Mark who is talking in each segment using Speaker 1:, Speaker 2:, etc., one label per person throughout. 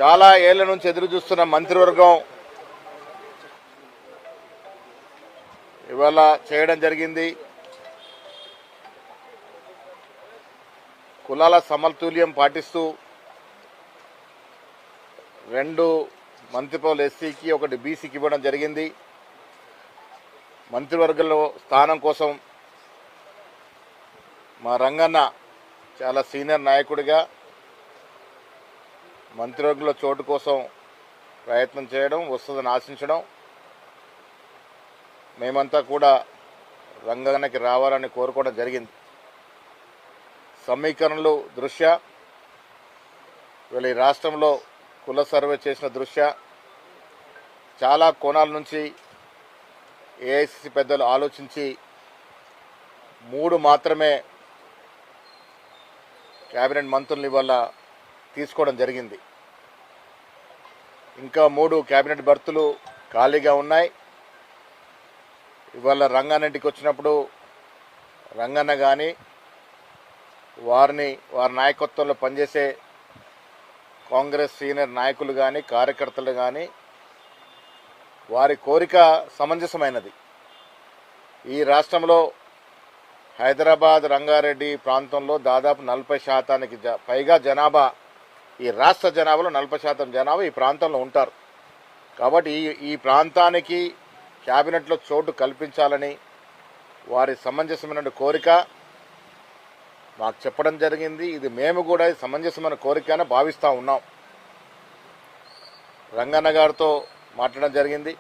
Speaker 1: చాలా ఏళ్ల నుంచి ఎదురు చూస్తున్న మంత్రివర్గం ఇవాళ చేయడం జరిగింది. కులాల సమతుల్యం పాటిస్తూ 2 మంత్రి పదవులు ఎస్సీకి 1 బీసీకి ఇవ్వడం జరిగింది. మంత్రివర్గంలో స్థానం కోసం మా రంగన్న చాలా సీనియర్ నాయకుడిగా మంత్రివర్గంలో చోటు కోసం ప్రయత్నం చేయడం, వస్తుందని ఆశించడం, మేమంతా కూడా రంగన్నకి రావాలని కోరుకోవడం జరిగింది. సమీకరణలు దృష్ట్యా వీళ్ళ ఈ రాష్ట్రంలో కుల సర్వే చేసిన దృష్ట్యా చాలా కోణాల నుంచి ఏఐసిసి పెద్దలు ఆలోచించి 3 మాత్రమే క్యాబినెట్ మంత్రులను ఇవాళ తీసుకోవడం జరిగింది. ఇంకా 3 క్యాబినెట్ బర్తులు ఖాళీగా ఉన్నాయి. ఇవాళ రంగన్నటికి వచ్చినప్పుడు రంగన్న కానీ వారి నాయకత్వంలో పనిచేసే కాంగ్రెస్ సీనియర్ నాయకులు కానీ కార్యకర్తలు కానీ వారి కోరిక సమంజసమైనది. ఈ రాష్ట్రంలో హైదరాబాద్ రంగారెడ్డి ప్రాంతంలో దాదాపు 40% పైగా జనాభా, ఈ రాష్ట్ర జనాభాలో 40% జనాభా ఈ ప్రాంతంలో ఉంటారు. కాబట్టి ఈ ప్రాంతానికి క్యాబినెట్లో చోటు కల్పించాలని వారి సమంజసమైన కోరిక మాకు చెప్పడం జరిగింది. ఇది మేము కూడా సమంజసమైన కోరిక అని భావిస్తూ ఉన్నాం. రంగన్న గారితో మాట్లాడడం జరిగింది.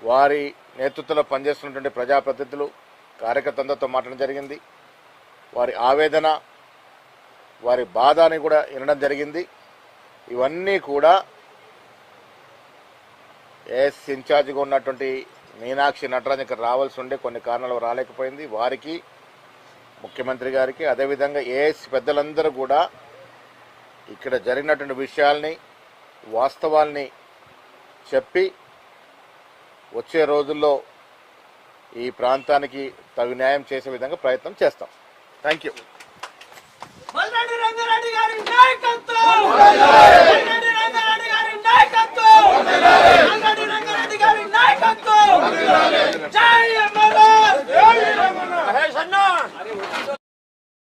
Speaker 1: వారి నేతృత్వంలో పనిచేస్తున్నటువంటి ప్రజాప్రతినిధులు కార్యకర్తలతో మాట్లాడడం జరిగింది. వారి ఆవేదన, వారి బాధని కూడా వినడం జరిగింది. ఇవన్నీ కూడా ఏఎస్ ఇన్ఛార్జిగా ఉన్నటువంటి మీనాక్షి నటరాజన్ ఇక్కడ రావాల్సి ఉండే కొన్ని కారణాలు రాలేకపోయింది. వారికి, ముఖ్యమంత్రి గారికి, అదేవిధంగా ఏఎస్ పెద్దలందరూ కూడా ఇక్కడ జరిగినటువంటి విషయాల్ని, వాస్తవాల్ని చెప్పి వచ్చే రోజుల్లో ఈ ప్రాంతానికి తగు న్యాయం చేసే విధంగా ప్రయత్నం చేస్తాం. Thank you.